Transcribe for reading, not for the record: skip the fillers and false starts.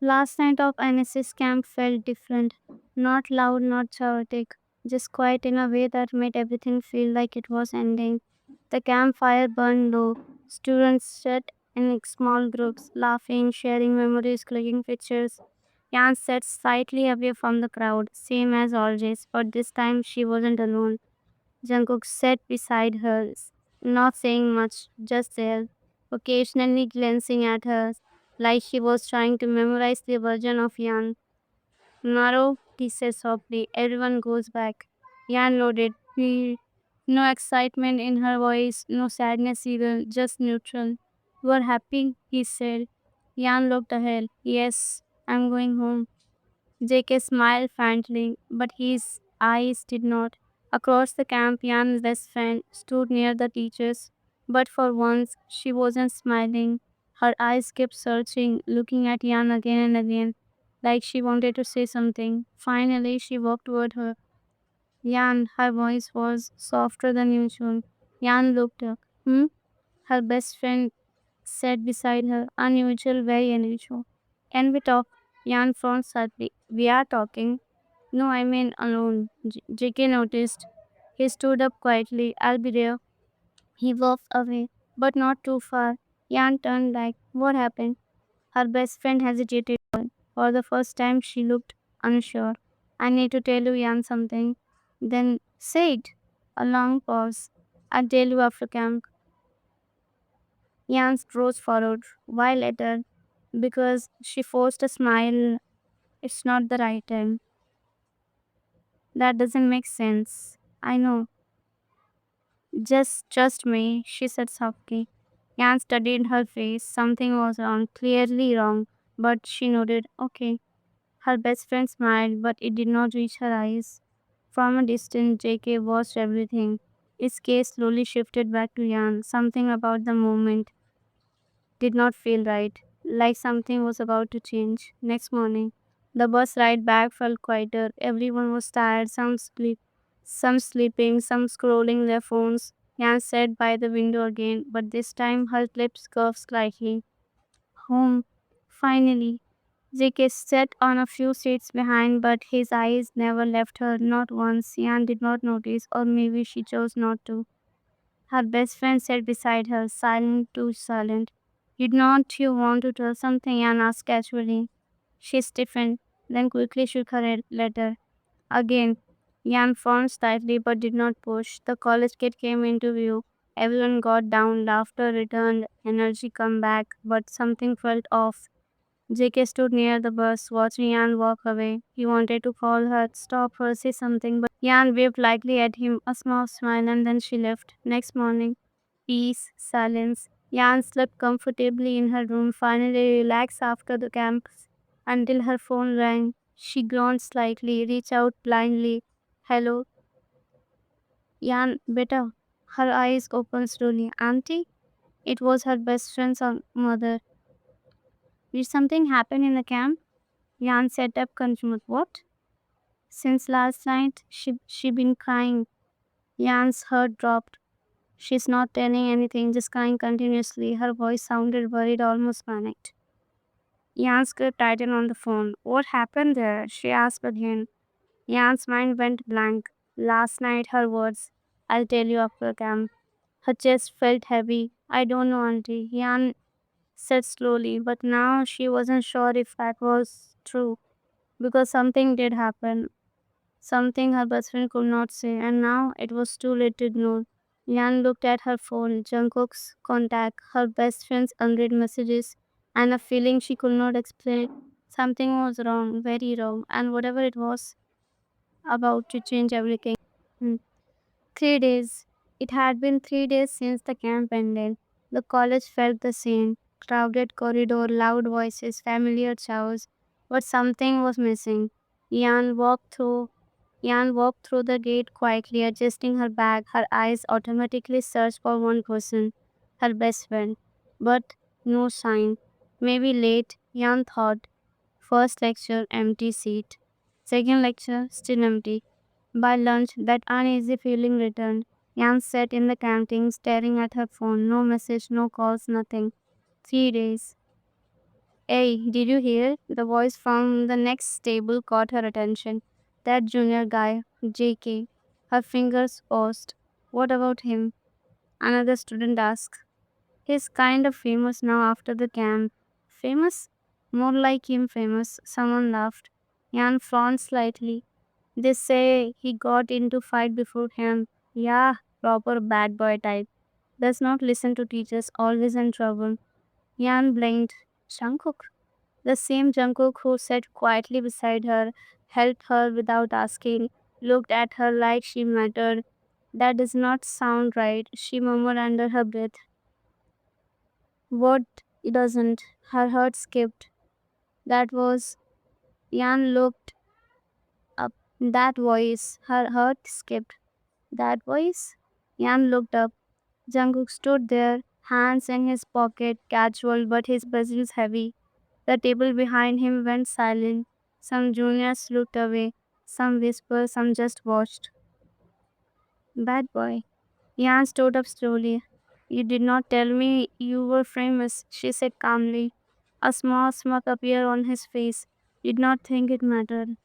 Last night of NSS camp felt different. Not loud, not chaotic, just quiet in a way that made everything feel like it was ending. The campfire burned low. Students sat in small groups, laughing, sharing memories, clicking pictures. Yan sat slightly away from the crowd, same as always, but this time she wasn't alone. Jungkook sat beside her, not saying much, just there, occasionally glancing at her, like he was trying to memorize the version of Yan. Naro, he said softly, everyone goes back. Yan nodded. No excitement in her voice, no sadness either, just neutral. You are happy? He said. Yan looked ahead. Yes, I'm going home. JK smiled faintly, but his eyes did not. Across the camp, Yan's best friend stood near the teachers, but for once she wasn't smiling. Her eyes kept searching, looking at Yan again and again, like she wanted to say something. Finally, she walked toward her. Yan, her voice was softer than usual. Yan looked up. Hmm? Her best friend sat beside her, unusual, very unusual. Can we talk? Yan frowned slightly. We are talking. No, I mean alone. JK noticed. He stood up quietly. I'll be there. He walked away, but not too far. Yan turned back. What happened? Her best friend hesitated. For the first time, she looked unsure. I need to tell you, Yan, something. Then say it. A long pause. I'll tell you after camp. Yan rose forward. Why later? Because she forced a smile. It's not the right time. That doesn't make sense. I know. Just trust me, she said softly. Yan studied her face. Something was wrong, clearly wrong, but she nodded. Okay. Her best friend smiled, but it did not reach her eyes. From a distance, JK watched everything. His gaze slowly shifted back to Yan. Something about the moment did not feel right, like something was about to change. Next morning, the bus ride back felt quieter. Everyone was tired, some sleeping, some scrolling their phones. Yan sat by the window again, but this time her lips curved slightly. Home, finally. JK sat on a few seats behind, but his eyes never left her, not once. Yan did not notice, or maybe she chose not to. Her best friend sat beside her, silent, too silent. Did not you want to tell something? Yan asked casually. She stiffened, then quickly shook her head later. Again, Yan frowned slightly but did not push. The college kid came into view. Everyone got down, laughter returned, energy come back, but something felt off. JK stood near the bus, watching Yan walk away. He wanted to call her, stop her, say something, but Yan waved lightly at him, a small smile, and then she left. Next morning, peace, silence. Yan slept comfortably in her room, finally relaxed after the camp until her phone rang. She groaned slightly, reached out blindly. Hello, Yan, beta. Her eyes opened slowly. Auntie? It was her best friend's mother. Did something happen in the camp? Yan sat up confused. What? Since last night, she been crying. Yan's heart dropped. She's not telling anything, just crying continuously. Her voice sounded worried, almost panicked. Yan's grip tightened on the phone. What happened there? She asked again. Yan's mind went blank. Last night, her words. I'll tell you after camp. Her chest felt heavy. I don't know, auntie. Yan said slowly, but now she wasn't sure if that was true. Because something did happen. Something her best friend could not say, and now it was too late to ignore. Yan looked at her phone, Jungkook's contact, her best friend's unread messages, and a feeling she could not explain. Something was wrong, very wrong, and whatever it was, about to change everything. Hmm. 3 days. It had been 3 days since the camp ended. The college felt the same. Crowded corridor, loud voices, familiar chows. But something was missing. Yan walked through the gate quietly, adjusting her bag. Her eyes automatically searched for one person, her best friend. But no sign. Maybe late, Yan thought. First lecture, empty seat. Second lecture, still empty. By lunch, that uneasy feeling returned. Yan sat in the canteen, staring at her phone. No message, no calls, nothing. 3 days. Hey, did you hear? The voice from the next table caught her attention. That junior guy, JK. Her fingers paused. What about him? Another student asked. He's kind of famous now after the camp. Famous? More like him famous. Someone laughed. Jan frowned slightly. They say he got into fight before him. Yeah, proper bad boy type. Does not listen to teachers, always in trouble. Jan blinked. Jungkook? The same Jungkook who sat quietly beside her, helped her without asking, looked at her like she mattered. That does not sound right, she murmured under her breath. What it doesn't? Her heart skipped. That was. Jan looked up. That voice. Her heart skipped. That voice? Jan looked up. Jungkook stood there, hands in his pocket, casual but his presence heavy. The table behind him went silent. Some juniors looked away, some whispered, some just watched. Bad boy. Jan stood up slowly. You did not tell me you were famous, she said calmly. A small smirk appeared on his face. Did not think it mattered.